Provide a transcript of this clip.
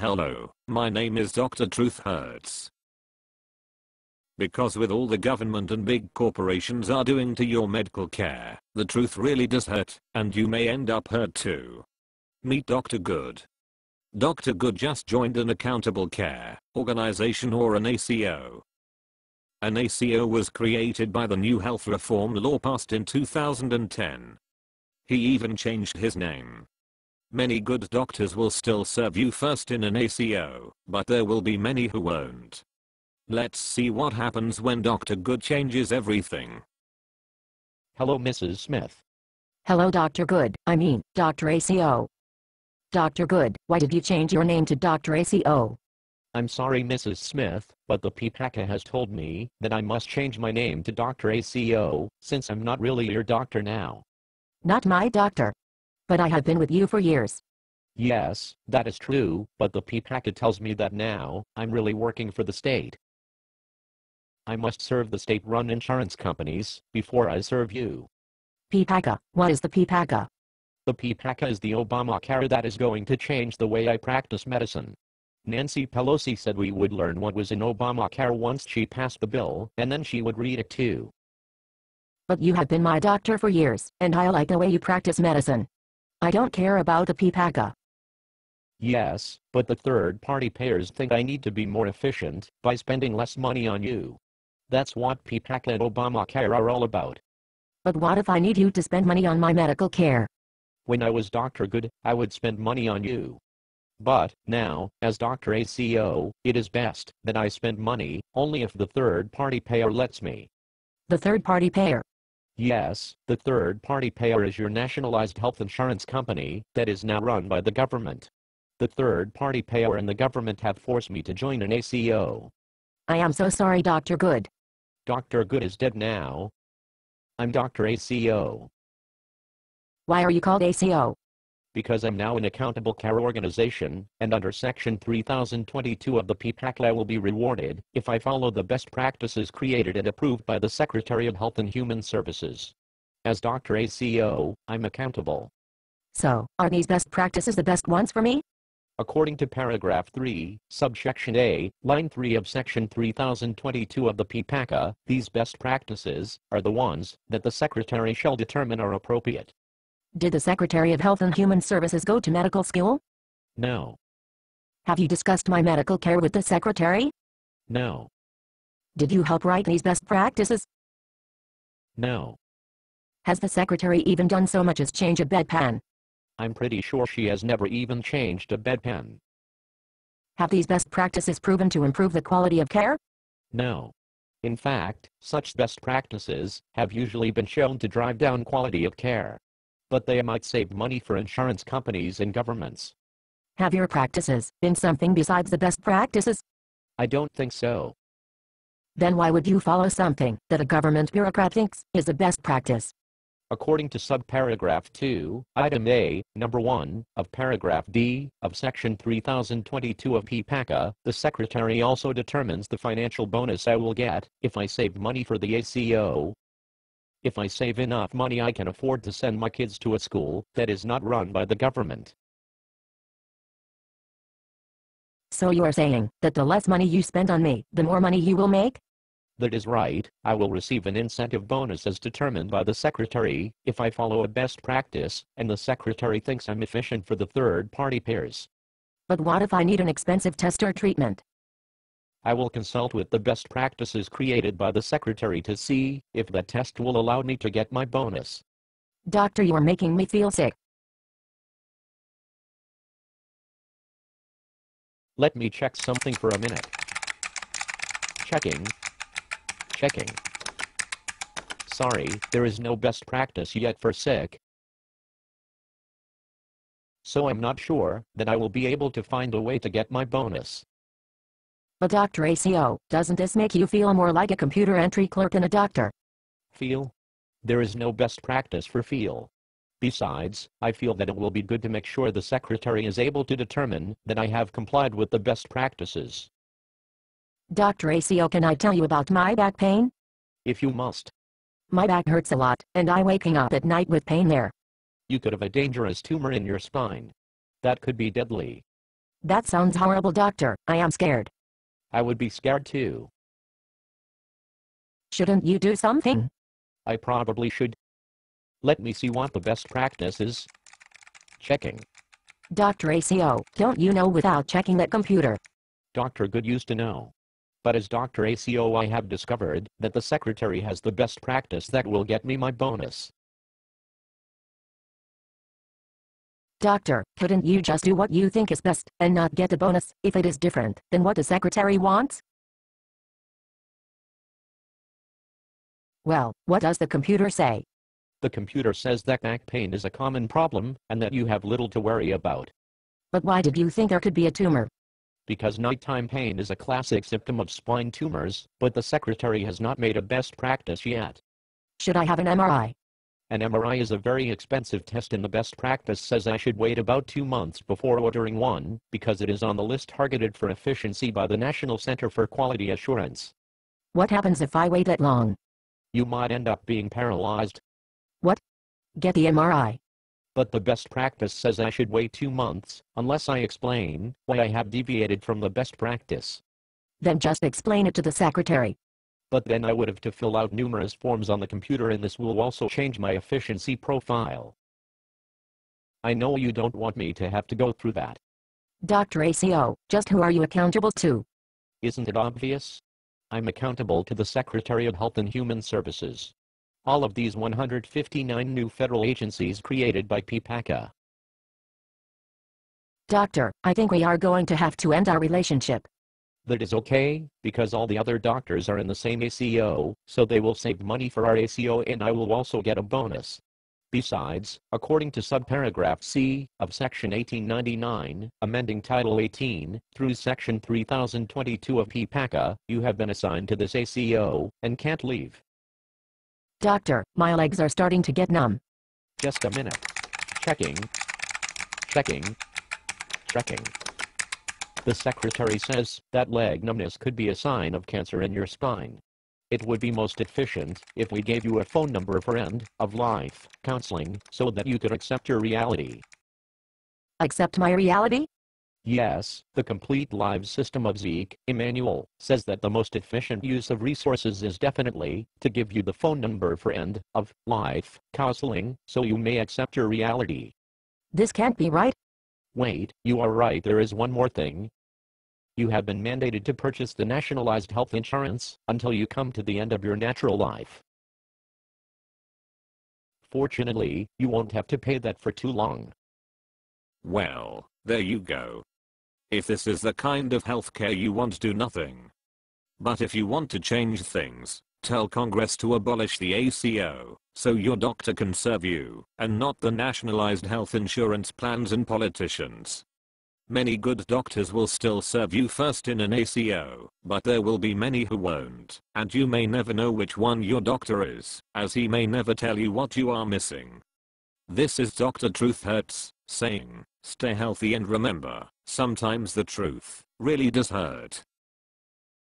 Hello, my name is Dr. Truth Hurts. Because with all the government and big corporations are doing to your medical care, the truth really does hurt, and you may end up hurt too. Meet Dr. Good. Dr. Good just joined an accountable care organization, or an ACO. An ACO was created by the new health reform law passed in 2010. He even changed his name. Many good doctors will still serve you first in an ACO, but there will be many who won't. Let's see what happens when Dr. Good changes everything. Hello, Mrs. Smith. Hello, Dr. Good, I mean, Dr. ACO. Dr. Good, why did you change your name to Dr. ACO? I'm sorry, Mrs. Smith, but the PPACA has told me that I must change my name to Dr. ACO, since I'm not really your doctor now. Not my doctor. But I have been with you for years. Yes, that is true, but the PPACA tells me that now, I'm really working for the state. I must serve the state-run insurance companies before I serve you. PPACA, what is the PPACA? The PPACA is the Obamacare that is going to change the way I practice medicine. Nancy Pelosi said we would learn what was in Obamacare once she passed the bill, and then she would read it too. But you have been my doctor for years, and I like the way you practice medicine. I don't care about the PPACA. Yes, but the third-party payers think I need to be more efficient by spending less money on you. That's what PPACA and Obamacare are all about. But what if I need you to spend money on my medical care? When I was Dr. Good, I would spend money on you. But, now, as Dr. ACO, it is best that I spend money only if the third-party payer lets me. The third-party payer? Yes, the third-party payer is your nationalized health insurance company that is now run by the government. The third-party payer and the government have forced me to join an ACO. I am so sorry, Dr. Good. Dr. Good is dead now. I'm Dr. ACO. Why are you called ACO? Because I'm now an accountable care organization, and under Section 3022 of the PPACA I will be rewarded if I follow the best practices created and approved by the Secretary of Health and Human Services. As Dr. ACO, I'm accountable. So, are these best practices the best ones for me? According to paragraph 3, subsection A, line 3 of Section 3022 of the PPACA, these best practices are the ones that the Secretary shall determine are appropriate. Did the Secretary of Health and Human Services go to medical school? No. Have you discussed my medical care with the Secretary? No. Did you help write these best practices? No. Has the Secretary even done so much as change a bedpan? I'm pretty sure she has never even changed a bedpan. Have these best practices proven to improve the quality of care? No. In fact, such best practices have usually been shown to drive down quality of care. But they might save money for insurance companies and governments. Have your practices been something besides the best practices? I don't think so. Then why would you follow something that a government bureaucrat thinks is the best practice? According to subparagraph 2, item A, number 1, of paragraph D, of section 3022 of PPACA, the Secretary also determines the financial bonus I will get if I save money for the ACO. If I save enough money, I can afford to send my kids to a school that is not run by the government. So you are saying that the less money you spend on me, the more money you will make? That is right. I will receive an incentive bonus as determined by the Secretary if I follow a best practice, and the Secretary thinks I'm efficient for the third-party payers. But what if I need an expensive test or treatment? I will consult with the best practices created by the Secretary to see if that test will allow me to get my bonus. Doctor, you are making me feel sick. Let me check something for a minute. Checking. Checking. Sorry, there is no best practice yet for sick. So I'm not sure that I will be able to find a way to get my bonus. But Dr. ACO, doesn't this make you feel more like a computer entry clerk than a doctor? Feel? There is no best practice for feel. Besides, I feel that it will be good to make sure the Secretary is able to determine that I have complied with the best practices. Dr. ACO, can I tell you about my back pain? If you must. My back hurts a lot, and I'm waking up at night with pain there. You could have a dangerous tumor in your spine. That could be deadly. That sounds horrible, doctor. I am scared. I would be scared too. Shouldn't you do something? I probably should. Let me see what the best practice is. Checking. Dr. ACO, don't you know without checking that computer? Dr. Good used to know. But as Dr. ACO, I have discovered that the secretary has the best practice that will get me my bonus. Doctor, couldn't you just do what you think is best and not get the bonus if it is different than what the secretary wants? Well, what does the computer say? The computer says that back pain is a common problem and that you have little to worry about. But why did you think there could be a tumor? Because nighttime pain is a classic symptom of spine tumors, but the secretary has not made a best practice yet. Should I have an MRI? An MRI is a very expensive test and the best practice says I should wait about 2 months before ordering one, because it is on the list targeted for efficiency by the National Center for Quality Assurance. What happens if I wait that long? You might end up being paralyzed. What? Get the MRI. But the best practice says I should wait 2 months, unless I explain why I have deviated from the best practice. Then just explain it to the secretary. But then I would have to fill out numerous forms on the computer and this will also change my efficiency profile. I know you don't want me to have to go through that. Dr. ACO, just who are you accountable to? Isn't it obvious? I'm accountable to the Secretary of Health and Human Services. All of these 159 new federal agencies created by PPACA. Doctor, I think we are going to have to end our relationship. That is okay, because all the other doctors are in the same ACO, so they will save money for our ACO and I will also get a bonus. Besides, according to subparagraph C of Section 1899, amending Title 18, through Section 3022 of PPACA, you have been assigned to this ACO and can't leave. Doctor, my legs are starting to get numb. Just a minute. Checking. Checking. Checking. The secretary says that leg numbness could be a sign of cancer in your spine. It would be most efficient if we gave you a phone number for end-of-life counseling so that you could accept your reality. Accept my reality? Yes, the complete live system of Zeke, Emmanuel, says that the most efficient use of resources is definitely to give you the phone number for end-of-life counseling so you may accept your reality. This can't be right. Wait, you are right, there is one more thing. You have been mandated to purchase the nationalized health insurance until you come to the end of your natural life. Fortunately, you won't have to pay that for too long. Well, there you go. If this is the kind of healthcare you want, do nothing. But if you want to change things, tell Congress to abolish the ACO, so your doctor can serve you, and not the nationalized health insurance plans and politicians. Many good doctors will still serve you first in an ACO, but there will be many who won't, and you may never know which one your doctor is, as he may never tell you what you are missing. This is Dr. Truth Hurts, saying, stay healthy and remember, sometimes the truth really does hurt.